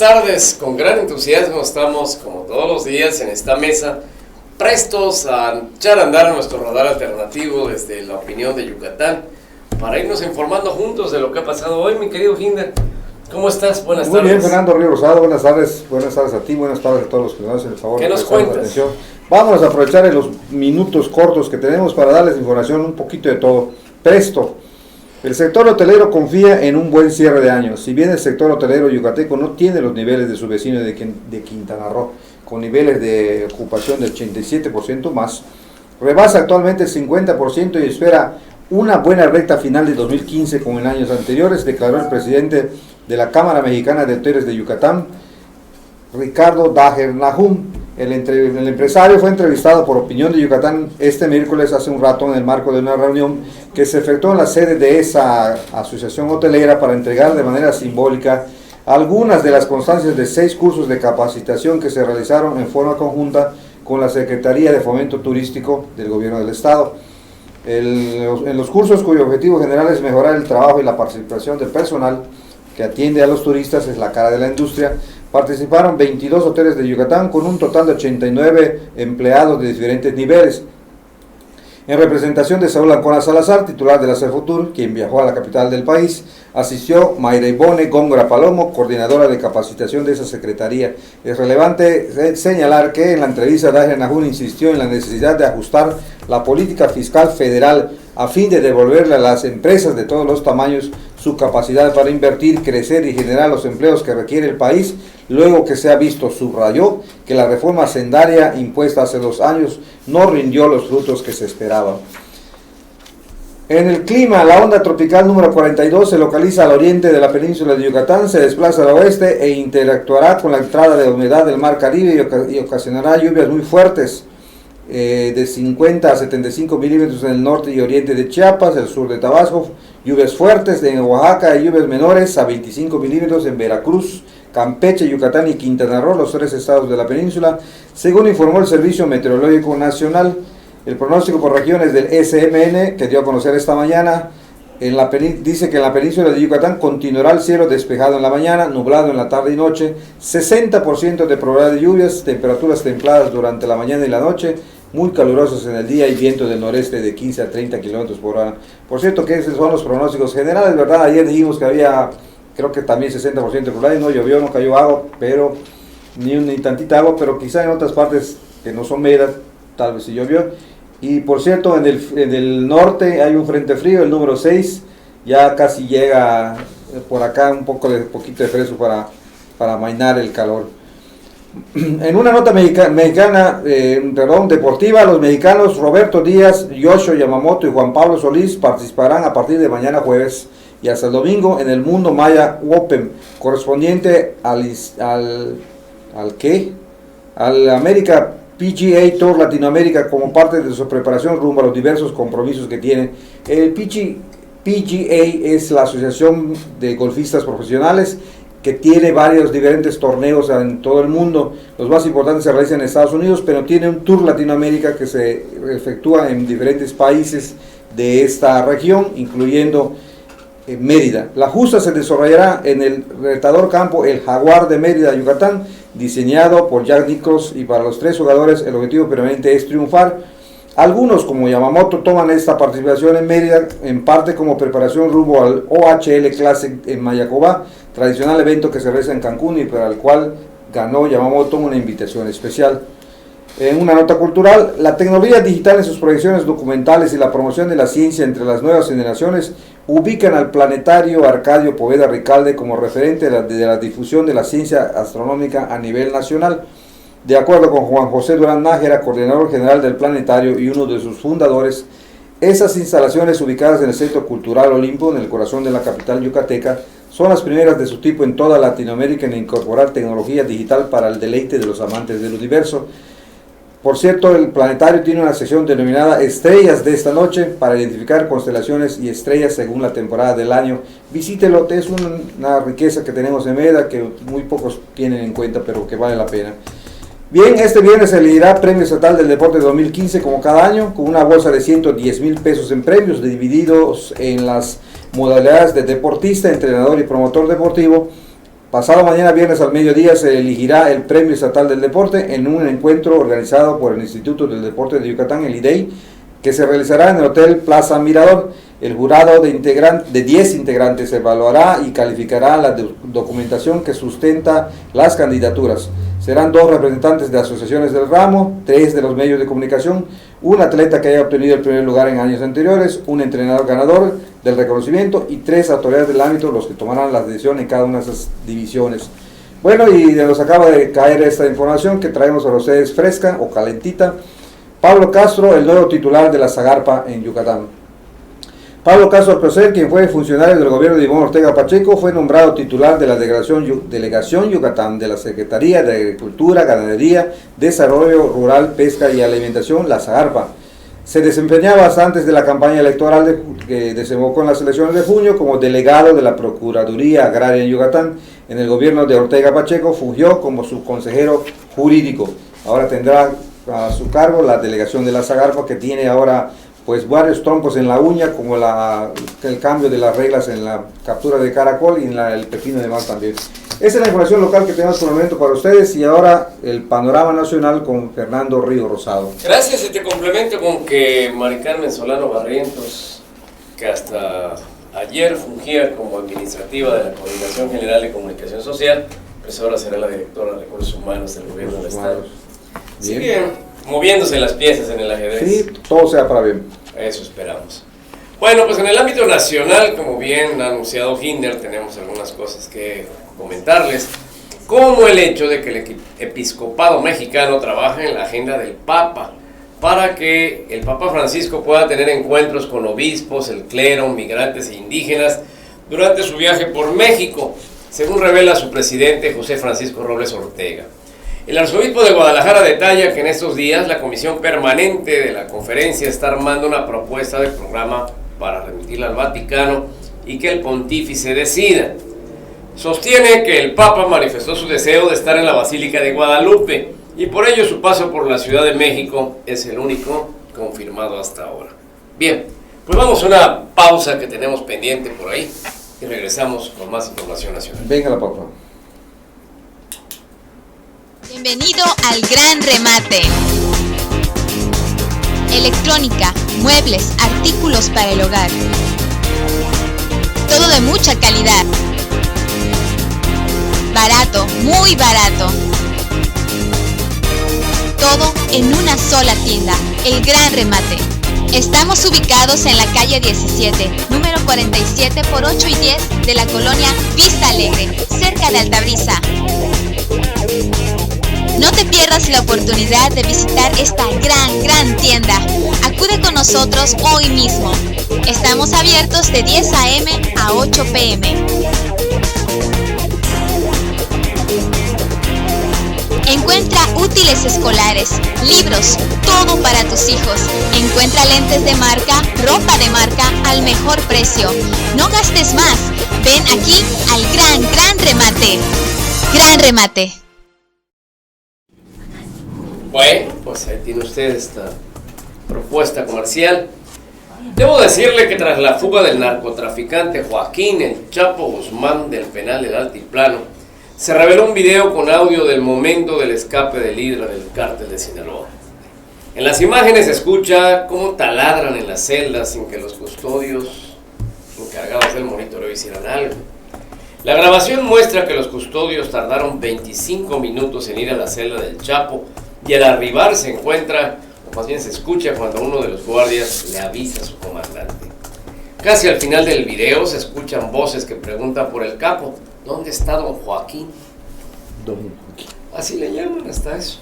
tardes, con gran entusiasmo estamos como todos los días en esta mesa, prestos a echar a andar nuestro radar alternativo desde la opinión de Yucatán, para irnos informando juntos de lo que ha pasado hoy, mi querido Hinder. ¿Cómo estás? Buenas tardes. Muy bien, Fernando Río Rosado, buenas tardes a ti, buenas tardes a todos los que nos hacen el favor. ¿Qué nos cuentas? Vamos a aprovechar en los minutos cortos que tenemos para darles información un poquito de todo. Presto. El sector hotelero confía en un buen cierre de año. Si bien el sector hotelero yucateco no tiene los niveles de su vecino de Quintana Roo, con niveles de ocupación del 87% más, rebasa actualmente el 50% y espera una buena recta final de 2015 con en años anteriores, declaró el presidente de la Cámara Mexicana de Hoteles de Yucatán, Ricardo Daher Nahum. El empresario fue entrevistado por Opinión de Yucatán este miércoles hace un rato en el marco de una reunión que se efectuó en la sede de esa asociación hotelera para entregar de manera simbólica algunas de las constancias de 6 cursos de capacitación que se realizaron en forma conjunta con la Secretaría de Fomento Turístico del Gobierno del Estado. En los cursos cuyo objetivo general es mejorar el trabajo y la participación del personal que atiende a los turistas, es la cara de la industria, participaron 22 hoteles de Yucatán con un total de 89 empleados de diferentes niveles. En representación de Saúl Ancona Salazar, titular de la Cefotur, quien viajó a la capital del país, asistió Mayra Ivone Góngora Palomo, coordinadora de capacitación de esa secretaría. Es relevante señalar que en la entrevista Daher Nahum insistió en la necesidad de ajustar la política fiscal federal a fin de devolverle a las empresas de todos los tamaños su capacidad para invertir, crecer y generar los empleos que requiere el país, luego que se ha visto, subrayó, que la reforma hacendaria impuesta hace 2 años no rindió los frutos que se esperaban. En el clima, la onda tropical número 42 se localiza al oriente de la península de Yucatán, se desplaza al oeste e interactuará con la entrada de humedad del mar Caribe y ocasionará lluvias muy fuertes, de 50 a 75 milímetros en el norte y oriente de Chiapas, el sur de Tabasco, lluvias fuertes en Oaxaca y lluvias menores a 25 milímetros en Veracruz, Campeche, Yucatán y Quintana Roo, los 3 estados de la península, según informó el Servicio Meteorológico Nacional. El pronóstico por regiones del SMN, que dio a conocer esta mañana, dice que en la península de Yucatán continuará el cielo despejado en la mañana, nublado en la tarde y noche, 60% de probabilidad de lluvias, temperaturas templadas durante la mañana y la noche, muy calurosos en el día y viento del noreste de 15 a 30 kilómetros por hora. Por cierto que esos son los pronósticos generales, ¿verdad? Ayer dijimos que había, creo que también 60% de probabilidad, no llovió, no cayó agua, pero ni tantita agua, pero quizá en otras partes que no son medas, tal vez sí llovió. Y por cierto, en el norte hay un frente frío, el número 6, ya casi llega por acá un poquito de fresco para amainar el calor. En una nota deportiva, los mexicanos Roberto Díaz, Yoshio Yamamoto y Juan Pablo Solís participarán a partir de mañana jueves y hasta el domingo en el Mundo Maya Open, correspondiente al América PGA Tour Latinoamérica, como parte de su preparación rumbo a los diversos compromisos que tiene. El PGA es la asociación de golfistas profesionales que tiene varios diferentes torneos en todo el mundo. Los más importantes se realizan en Estados Unidos, pero tiene un Tour Latinoamérica que se efectúa en diferentes países de esta región, incluyendo Mérida. La justa se desarrollará en el retador campo El Jaguar de Mérida, Yucatán, diseñado por Jack Nicklaus, y para los 3 jugadores el objetivo permanente es triunfar. Algunos, como Yamamoto, toman esta participación en Mérida en parte como preparación rumbo al OHL Classic en Mayacobá, tradicional evento que se realiza en Cancún y para el cual ganó Yamamoto una invitación especial. En una nota cultural, la tecnología digital en sus proyecciones documentales y la promoción de la ciencia entre las nuevas generaciones ubican al planetario Arcadio Poveda Ricalde como referente de la difusión de la ciencia astronómica a nivel nacional. De acuerdo con Juan José Durán Nájera, coordinador general del planetario y uno de sus fundadores, esas instalaciones ubicadas en el Centro Cultural Olimpo, en el corazón de la capital yucateca, son las primeras de su tipo en toda Latinoamérica en incorporar tecnología digital para el deleite de los amantes del universo. Por cierto, el planetario tiene una sección denominada Estrellas de esta noche para identificar constelaciones y estrellas según la temporada del año. Visítelo, es una riqueza que tenemos en Mérida que muy pocos tienen en cuenta, pero que vale la pena. Bien, este viernes se elegirá Premio Estatal del Deporte 2015 como cada año, con una bolsa de 110,000 pesos en premios divididos en las modalidades de deportista, entrenador y promotor deportivo. Pasado mañana viernes al mediodía se elegirá el Premio Estatal del Deporte en un encuentro organizado por el Instituto del Deporte de Yucatán, el IDEI, que se realizará en el Hotel Plaza Mirador. El jurado de 10 integrantes evaluará y calificará la documentación que sustenta las candidaturas. Serán 2 representantes de asociaciones del ramo, 3 de los medios de comunicación, un atleta que haya obtenido el primer lugar en años anteriores, un entrenador ganador del reconocimiento y 3 autoridades del ámbito los que tomarán las decisiones en cada una de esas divisiones. Bueno, y nos acaba de caer esta información que traemos para ustedes fresca o calentita. Pablo Castro, el nuevo titular de la Zagarpa en Yucatán. Pablo Castro Alcocer, quien fue funcionario del gobierno de Ivonne Ortega Pacheco, fue nombrado titular de la Delegación Yucatán de la Secretaría de Agricultura, Ganadería, Desarrollo Rural, Pesca y Alimentación, la Zagarpa. Se desempeñaba hasta antes de la campaña electoral que desembocó en las elecciones de junio como delegado de la Procuraduría Agraria en Yucatán. En el gobierno de Ortega Pacheco fungió como subconsejero jurídico. Ahora tendrá a su cargo la delegación de la Zagarpa, que tiene ahora pues varios trompos en la uña, como el cambio de las reglas en la captura de caracol y en el pepino de mar también. Esa es la información local que tenemos por el momento para ustedes, y ahora el panorama nacional con Fernando Río Rosado. Gracias, y te complemento con que Mari Carmen Solano Barrientos, que hasta ayer fungía como administrativa de la Coordinación General de Comunicación Social, pues ahora será la directora de Recursos Humanos del Gobierno del Estado. Siguen moviéndose las piezas en el ajedrez. Sí, todo sea para bien. Eso esperamos. Bueno, pues en el ámbito nacional, como bien ha anunciado Hinder, tenemos algunas cosas que comentarles, como el hecho de que el episcopado mexicano trabaja en la agenda del Papa, para que el Papa Francisco pueda tener encuentros con obispos, el clero, migrantes e indígenas durante su viaje por México, según revela su presidente José Francisco Robles Ortega. El arzobispo de Guadalajara detalla que en estos días la comisión permanente de la conferencia está armando una propuesta de programa para remitirla al Vaticano y que el pontífice decida. Sostiene que el Papa manifestó su deseo de estar en la Basílica de Guadalupe y por ello su paso por la Ciudad de México es el único confirmado hasta ahora. Bien, pues vamos a una pausa que tenemos pendiente por ahí y regresamos con más información nacional. Venga la pausa. Bienvenido al Gran Remate. Electrónica, muebles, artículos para el hogar. Todo de mucha calidad. Barato, muy barato. Todo en una sola tienda, El Gran Remate. Estamos ubicados en la calle 17, número 47 por 8 y 10 de la colonia Vista Alegre, cerca de Altabrisa. No te pierdas la oportunidad de visitar esta gran tienda. Acude con nosotros hoy mismo. Estamos abiertos de 10 a.m. a 8 p.m. Encuentra útiles escolares, libros, todo para tus hijos. Encuentra lentes de marca, ropa de marca al mejor precio. No gastes más. Ven aquí al Gran Remate. Gran Remate. Bueno, pues ahí tiene usted esta propuesta comercial. Debo decirle que tras la fuga del narcotraficante Joaquín El Chapo Guzmán del penal del Altiplano, se reveló un video con audio del momento del escape del líder del cártel de Sinaloa. En las imágenes se escucha cómo taladran en las celdas sin que los custodios encargados del monitoreo hicieran algo. La grabación muestra que los custodios tardaron 25 minutos en ir a la celda del Chapo, y al arribar se encuentra, o más bien se escucha cuando uno de los guardias le avisa a su comandante. Casi al final del video se escuchan voces que preguntan por el capo. ¿Dónde está don Joaquín? Don Joaquín. Así le llaman hasta eso.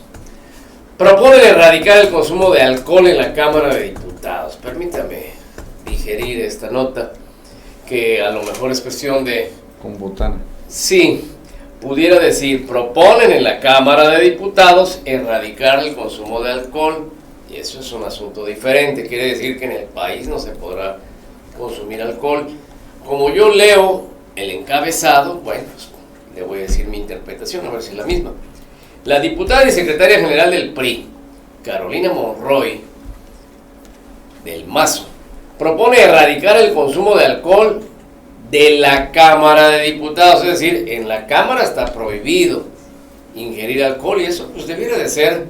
Proponen erradicar el consumo de alcohol en la Cámara de Diputados. Permítame digerir esta nota, que a lo mejor es cuestión de... Con botana. Sí, pudiera decir, proponen en la Cámara de Diputados erradicar el consumo de alcohol, y eso es un asunto diferente. Quiere decir que en el país no se podrá consumir alcohol. Como yo leo el encabezado, bueno, pues le voy a decir mi interpretación, a ver si es la misma. La diputada y secretaria general del PRI, Carolina Monroy, del Mazo, propone erradicar el consumo de alcohol de la Cámara de Diputados, es decir, en la Cámara está prohibido ingerir alcohol y eso pues debiera de ser,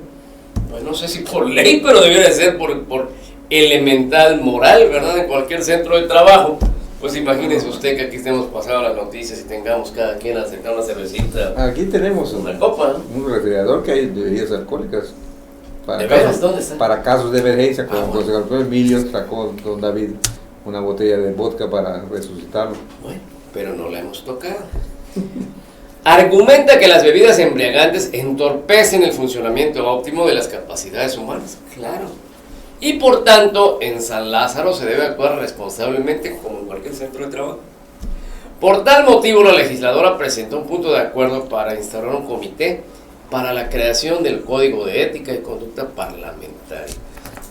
pues no sé si por ley, pero debiera de ser por elemental moral, ¿verdad? En cualquier centro de trabajo. Pues imagínese usted que aquí estemos pasando las noticias y tengamos cada quien a sentar una cervecita. Aquí tenemos una copa, ¿no? Un refrigerador que hay bebidas alcohólicas. ¿De veras? ¿Dónde está? Para casos de emergencia, como bueno. José Alfredo Emilio sacó don David una botella de vodka para resucitarlo. Bueno, pero no la hemos tocado. Argumenta que las bebidas embriagantes entorpecen el funcionamiento óptimo de las capacidades humanas. Claro. Y por tanto, en San Lázaro se debe actuar responsablemente como en cualquier centro de trabajo. Por tal motivo, la legisladora presentó un punto de acuerdo para instaurar un comité para la creación del Código de Ética y Conducta Parlamentaria.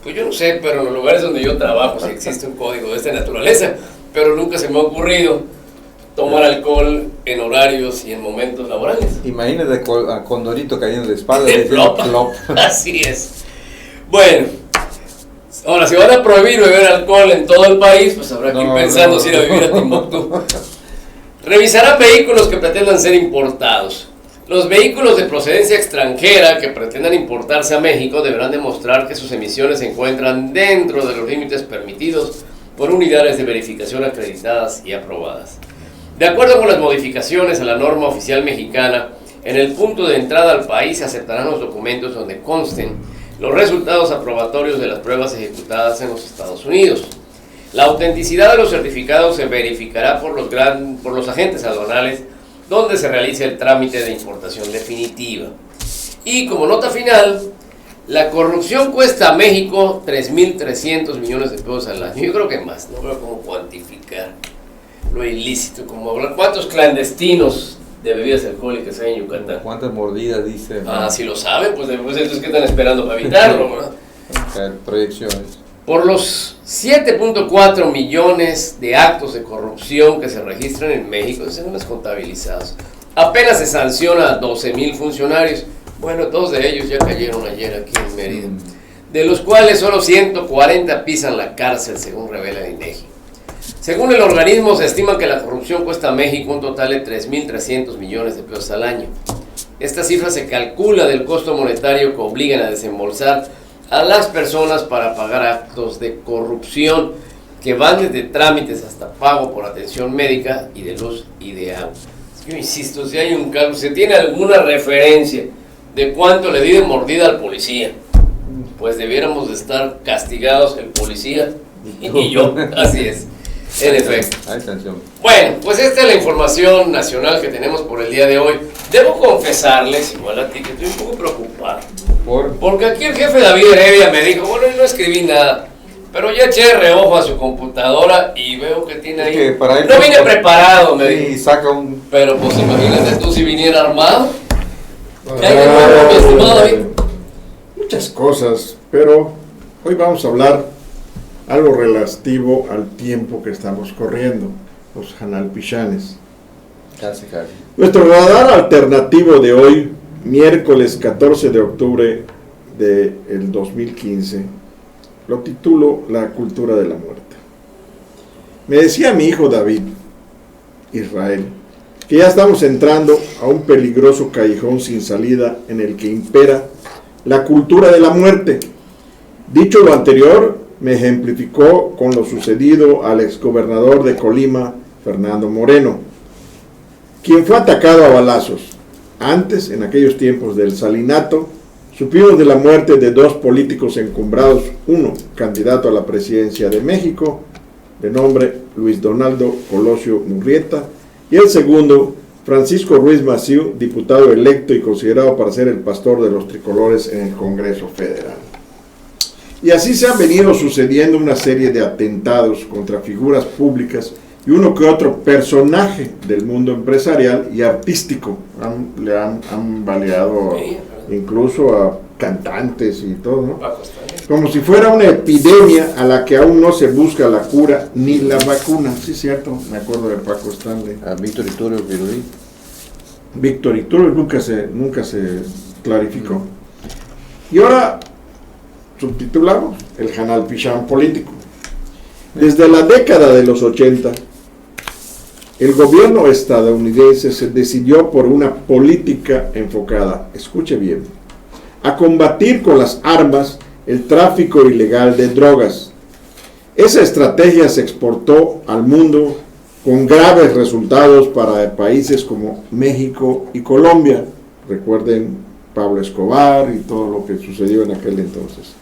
Pues yo no sé, pero en los lugares donde yo trabajo sí existe un código de esta naturaleza, pero nunca se me ha ocurrido tomar alcohol en horarios y en momentos laborales. Imagínate a Condorito cayendo de espalda De diciendo plop. plop. Así es. Bueno, ahora si van a prohibir beber alcohol en todo el país, pues habrá que ir pensando si ir a vivir a Timbuktu. Revisarán vehículos que pretendan ser importados. Los vehículos de procedencia extranjera que pretendan importarse a México deberán demostrar que sus emisiones se encuentran dentro de los límites permitidos por unidades de verificación acreditadas y aprobadas. De acuerdo con las modificaciones a la norma oficial mexicana, en el punto de entrada al país se aceptarán los documentos donde consten los resultados aprobatorios de las pruebas ejecutadas en los Estados Unidos. La autenticidad de los certificados se verificará por los agentes aduanales donde se realice el trámite de importación definitiva. Y como nota final, la corrupción cuesta a México 3.300 millones de pesos al año. Yo creo que más, no veo cómo cuantificar lo ilícito, como hablar cuántos clandestinos de bebidas alcohólicas hay en Yucatán. ¿Cuántas mordidas dice? Ah, si lo saben, pues después entonces ¿qué están esperando para evitarlo, verdad? Proyecciones. Por los 7.4 millones de actos de corrupción que se registran en México, son los contabilizados, apenas se sanciona a 12,000 funcionarios. Bueno, dos de ellos ya cayeron ayer aquí en Mérida, de los cuales solo 140 pisan la cárcel, según revela el INEGI. Según el organismo, se estima que la corrupción cuesta a México un total de 3.300 millones de pesos al año. Esta cifra se calcula del costo monetario que obligan a desembolsar a las personas para pagar actos de corrupción que van desde trámites hasta pago por atención médica y de luz y de agua. Yo insisto, si hay un caso, si tiene alguna referencia de cuánto le di de mordida al policía, pues debiéramos de estar castigados el policía y yo, así es, en efecto. Hay sanción. Bueno, pues esta es la información nacional que tenemos por el día de hoy. Debo confesarles, igual a ti, que estoy un poco preocupado. Porque aquí el jefe David Heredia me dijo, bueno, yo no escribí nada, pero ya eché reojo a su computadora y veo que tiene ahí... Que para él no vine preparado, me dijo. Y saca un... Pero pues imagínate tú si viniera armado. ¿Qué hay de nuevo, mi estimado David? Muchas cosas, pero hoy vamos a hablar algo relativo al tiempo que estamos corriendo, los Janalpichanes. Casi. Nuestro radar alternativo de hoy, miércoles 14 de octubre del 2015, lo titulo La cultura de la muerte. Me decía mi hijo David, Israel, que ya estamos entrando a un peligroso callejón sin salida en el que impera la cultura de la muerte. Dicho lo anterior, me ejemplificó con lo sucedido al exgobernador de Colima, Fernando Moreno, quien fue atacado a balazos. Antes, en aquellos tiempos del salinato, supimos de la muerte de dos políticos encumbrados, uno candidato a la presidencia de México, de nombre Luis Donaldo Colosio Murrieta, y el segundo, Francisco Ruiz Massieu, diputado electo y considerado para ser el pastor de los tricolores en el Congreso Federal. Y así se han venido sucediendo una serie de atentados contra figuras públicas y uno que otro personaje del mundo empresarial y artístico. Le han baleado incluso a cantantes y todo, ¿no? Como si fuera una epidemia a la que aún no se busca la cura ni la vacuna. Sí, cierto, me acuerdo de Paco Stanley. A Víctor Iturrio Virulí. Víctor Iturrio nunca se clarificó. Y ahora subtitulamos el Janalpichán político. Desde la década de los 80, el gobierno estadounidense se decidió por una política enfocada, escuche bien, a combatir con las armas el tráfico ilegal de drogas. Esa estrategia se exportó al mundo con graves resultados para países como México y Colombia. Recuerden Pablo Escobar y todo lo que sucedió en aquel entonces.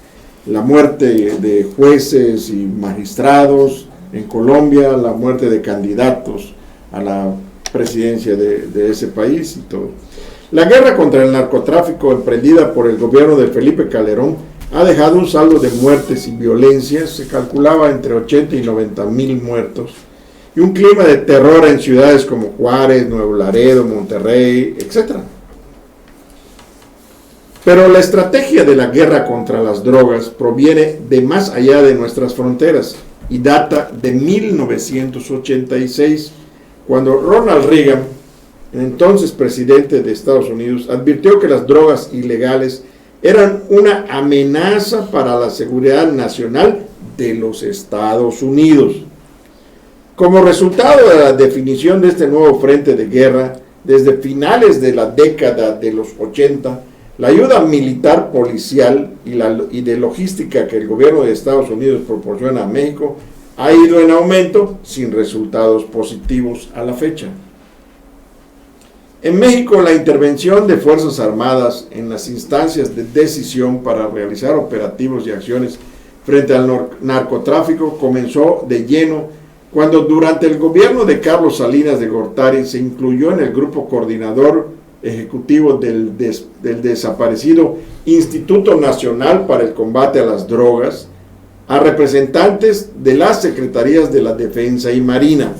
La muerte de jueces y magistrados en Colombia, la muerte de candidatos a la presidencia de ese país y todo. La guerra contra el narcotráfico emprendida por el gobierno de Felipe Calderón ha dejado un saldo de muertes y violencias, se calculaba entre 80 y 90 mil muertos, y un clima de terror en ciudades como Juárez, Nuevo Laredo, Monterrey, etc. Pero la estrategia de la guerra contra las drogas proviene de más allá de nuestras fronteras y data de 1986, cuando Ronald Reagan, el entonces presidente de Estados Unidos, advirtió que las drogas ilegales eran una amenaza para la seguridad nacional de los Estados Unidos. Como resultado de la definición de este nuevo frente de guerra, desde finales de la década de los 80, la ayuda militar, policial y de logística que el gobierno de Estados Unidos proporciona a México ha ido en aumento sin resultados positivos a la fecha. En México, la intervención de Fuerzas Armadas en las instancias de decisión para realizar operativos y acciones frente al narcotráfico comenzó de lleno cuando durante el gobierno de Carlos Salinas de Gortari se incluyó en el grupo coordinador ejecutivo del desaparecido Instituto Nacional para el Combate a las Drogas a representantes de las Secretarías de la Defensa y Marina.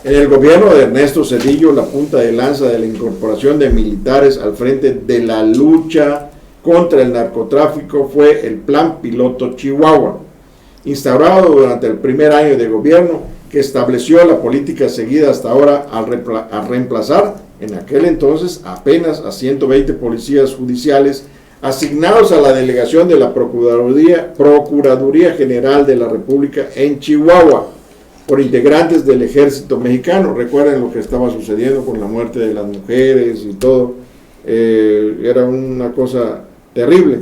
En el gobierno de Ernesto Zedillo, la punta de lanza de la incorporación de militares al frente de la lucha contra el narcotráfico fue el Plan Piloto Chihuahua, instaurado durante el primer año de gobierno, que estableció la política seguida hasta ahora al reemplazar en aquel entonces apenas a 120 policías judiciales asignados a la delegación de la Procuraduría General de la República en Chihuahua, por integrantes del ejército mexicano. Recuerden lo que estaba sucediendo con la muerte de las mujeres y todo, era una cosa terrible,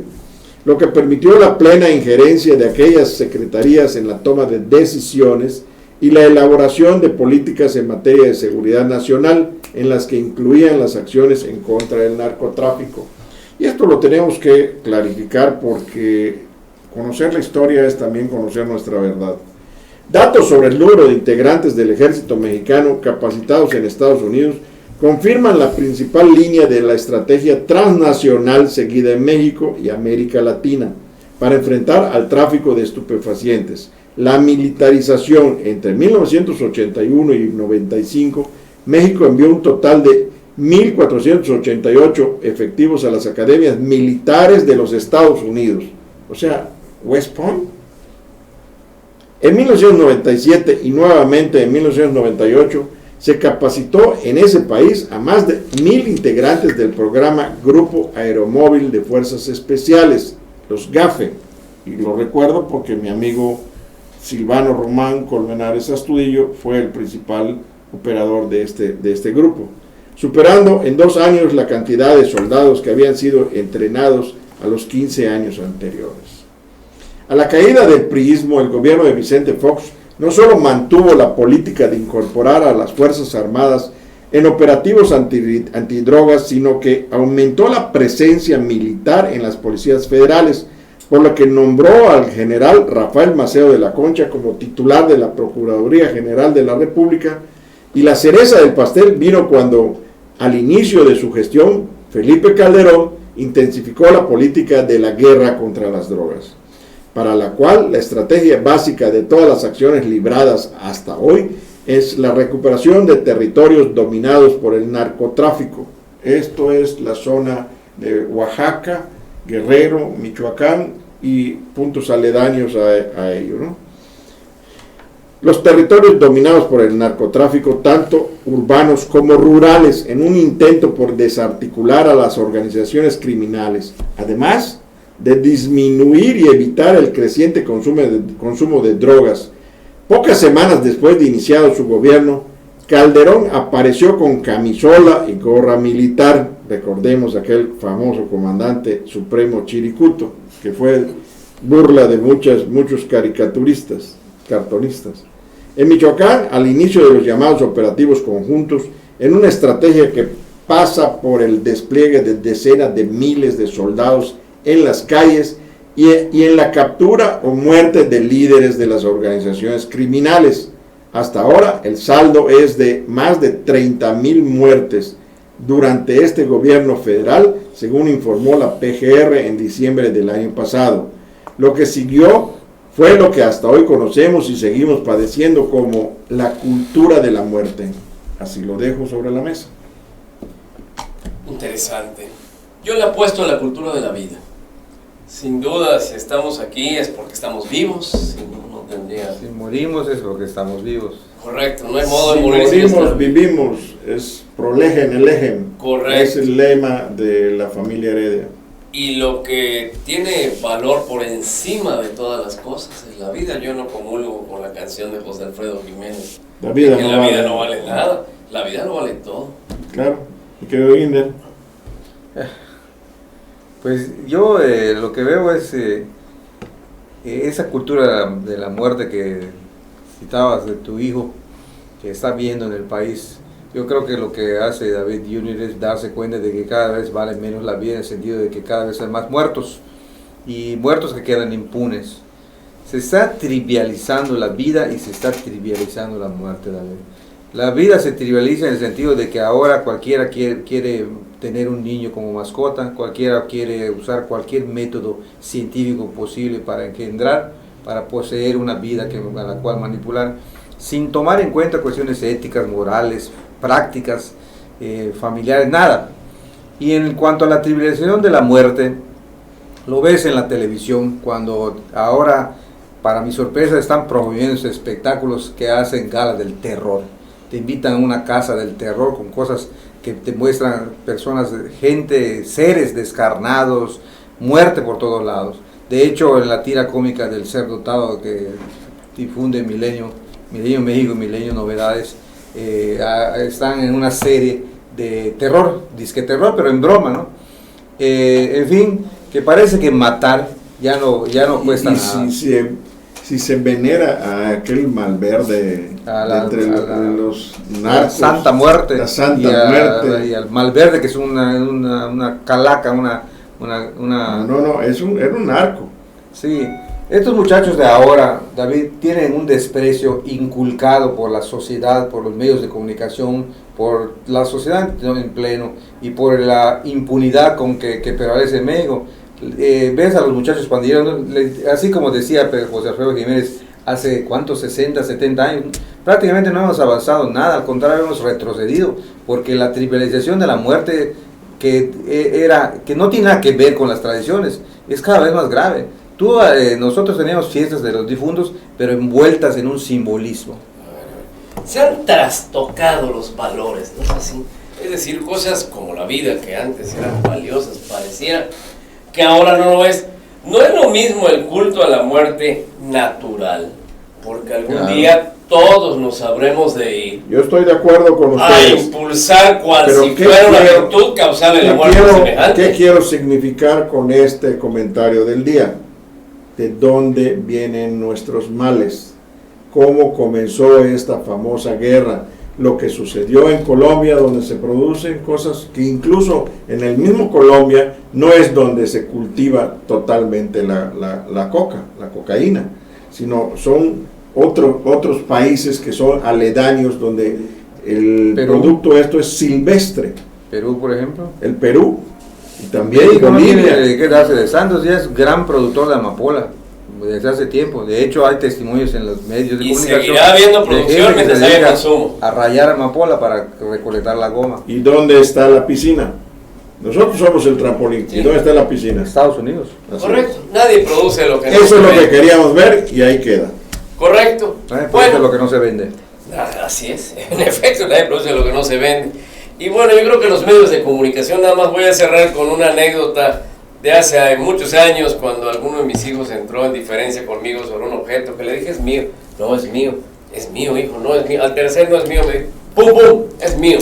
lo que permitió la plena injerencia de aquellas secretarías en la toma de decisiones y la elaboración de políticas en materia de seguridad nacional, en las que incluían las acciones en contra del narcotráfico. Y esto lo tenemos que clarificar, porque conocer la historia es también conocer nuestra verdad. Datos sobre el número de integrantes del ejército mexicano capacitados en Estados Unidos confirman la principal línea de la estrategia transnacional seguida en México y América Latina para enfrentar al tráfico de estupefacientes. La militarización entre 1981 y 95, México envió un total de 1.488 efectivos a las academias militares de los Estados Unidos, o sea, West Point. En 1997 y nuevamente en 1998 se capacitó en ese país a más de 1.000 integrantes del programa Grupo Aeromóvil de Fuerzas Especiales, los GAFE, y lo recuerdo porque mi amigo Silvano Román Colmenares Astudillo fue el principal operador de este grupo, superando en 2 años la cantidad de soldados que habían sido entrenados a los 15 años anteriores. A la caída del priismo, el gobierno de Vicente Fox no solo mantuvo la política de incorporar a las Fuerzas Armadas en operativos antidrogas, sino que aumentó la presencia militar en las policías federales, por lo que nombró al general Rafael Maceo de la Concha como titular de la Procuraduría General de la República, y la cereza del pastel vino cuando, al inicio de su gestión, Felipe Calderón intensificó la política de la guerra contra las drogas, para la cual la estrategia básica de todas las acciones libradas hasta hoy es la recuperación de territorios dominados por el narcotráfico. Esto es la zona de Oaxaca, Guerrero, Michoacán y puntos aledaños a ello, ¿no? Los territorios dominados por el narcotráfico, tanto urbanos como rurales, en un intento por desarticular a las organizaciones criminales, además de disminuir y evitar el creciente consumo de drogas. Pocas semanas después de iniciado su gobierno, Calderón apareció con camisola y gorra militar, recordemos aquel famoso comandante supremo Chiricuto, que fue burla de muchos caricaturistas, cartonistas. En Michoacán, al inicio de los llamados operativos conjuntos, en una estrategia que pasa por el despliegue de decenas de miles de soldados en las calles y en la captura o muerte de líderes de las organizaciones criminales. Hasta ahora el saldo es de más de 30,000 muertes durante este gobierno federal, según informó la PGR en diciembre del año pasado. Lo que siguió fue lo que hasta hoy conocemos y seguimos padeciendo como la cultura de la muerte. Así lo dejo sobre la mesa. Interesante. Yo le apuesto a la cultura de la vida. Sin duda, si estamos aquí es porque estamos vivos. Si no tendría... Si morimos es porque estamos vivos. Correcto, no hay modo de Si morir. morimos, vivimos, es prolegen el ejem. Correcto. Es el lema de la familia Heredia. Y lo que tiene valor por encima de todas las cosas es la vida. Yo no comulgo con la canción de José Alfredo Jiménez. La vida, que no, la vida vale. no vale nada. La vida lo vale todo. Claro. ¿Y qué de Inder? Pues yo lo que veo es esa cultura de la muerte que citabas de tu hijo, que está viendo en el país. Yo creo que lo que hace David Jr. es darse cuenta de que cada vez vale menos la vida, en el sentido de que cada vez hay más muertos, y muertos que quedan impunes. Se está trivializando la vida y se está trivializando la muerte, David. La vida se trivializa en el sentido de que ahora cualquiera quiere tener un niño como mascota, cualquiera quiere usar cualquier método científico posible para engendrar, para poseer una vida a la cual manipular, sin tomar en cuenta cuestiones éticas, morales, prácticas, familiares, nada. Y en cuanto a la trivialización de la muerte, lo ves en la televisión, cuando ahora, para mi sorpresa, están promoviendo espectáculos que hacen gala del terror. Te invitan a una casa del terror con cosas que te muestran personas, gente, seres descarnados, muerte por todos lados. De hecho, en la tira cómica del Ser Dotado que difunde Milenio México y Milenio Novedades, están en una serie de terror, disque terror, pero en broma, ¿no? En fin, que parece que matar ya no cuesta nada. Si se venera a aquel Malverde entre los narcos, la Santa Muerte, la Santa Muerte, y al Malverde, que es una calaca, era un narco. Sí, estos muchachos de ahora, David, tienen un desprecio inculcado por la sociedad, por los medios de comunicación, por la sociedad en pleno y por la impunidad con que prevalece en México. Ves a los muchachos pandilleros, así como decía José Alfredo Jiménez, hace ¿cuántos? 60, 70 años, prácticamente no hemos avanzado nada, al contrario hemos retrocedido, porque la trivialización de la muerte que no tiene nada que ver con las tradiciones, es cada vez más grave. Nosotros teníamos fiestas de los difuntos, pero envueltas en un simbolismo. Se han trastocado los valores, ¿no es así? Es decir, cosas como la vida, que antes eran valiosas, pareciera que ahora no lo es. No es lo mismo el culto a la muerte natural, porque algún día todos nos sabremos de ir. Yo estoy de acuerdo con ustedes. A impulsar cual Pero si fuera una virtud causarle la muerte semejante. ¿Qué quiero significar con este comentario del día? ¿De dónde vienen nuestros males? ¿Cómo comenzó esta famosa guerra? Lo que sucedió en Colombia, donde se producen cosas que incluso en el mismo Colombia no es donde se cultiva totalmente la cocaína, sino son otros países que son aledaños, donde el producto esto es silvestre. Perú, por ejemplo. El Perú y también México Bolivia. No tiene que darse de Santos, ya es gran productor de amapola desde hace tiempo. De hecho, hay testimonios en los medios de comunicación. Y seguirá habiendo de producción gente que mientras se haya dedica consumo. a rayar amapola para recolectar la goma. ¿Y dónde está la piscina? Nosotros somos el trampolín. Sí. ¿Y dónde está la piscina? En Estados Unidos. Así Correcto, nadie produce lo que no Eso se es lo vende. que queríamos ver y ahí queda. Correcto. Por eso es lo que no se vende. Así es, en efecto, nadie produce lo que no se vende. Y bueno, yo creo que los medios de comunicación, nada más voy a cerrar con una anécdota de hace muchos años, cuando alguno de mis hijos entró en diferencia conmigo sobre un objeto, que le dije, es mío. No, es mío, hijo, no es mío. Al tercer, no es mío, me dijo, ¡Pum, pum! Es mío.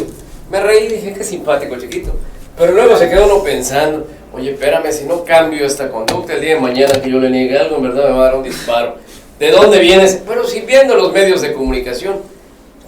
Me reí y dije, qué simpático, chiquito. Pero luego se quedó uno pensando, oye, espérame, si no cambio esta conducta el día de mañana que yo le niegue algo, en verdad me va a dar un disparo. ¿De dónde vienes? Pero si viendo los medios de comunicación,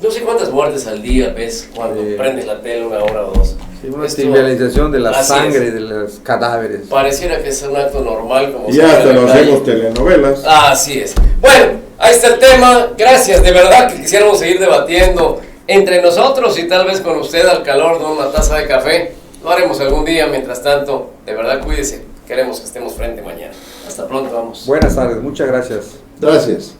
no sé cuántas muertes al día ves cuando prendes la tele 1 hora o 2. Sí, una trivialización de la sangre, de los cadáveres. Pareciera que es un acto normal. Como y hasta lo hacemos telenovelas. Así es. Bueno, ahí está el tema. Gracias, de verdad que quisiéramos seguir debatiendo entre nosotros y tal vez con usted al calor de una taza de café. Lo haremos algún día. Mientras tanto, de verdad cuídese. Queremos que estemos frente mañana. Hasta pronto, vamos. Buenas tardes, muchas gracias. Gracias.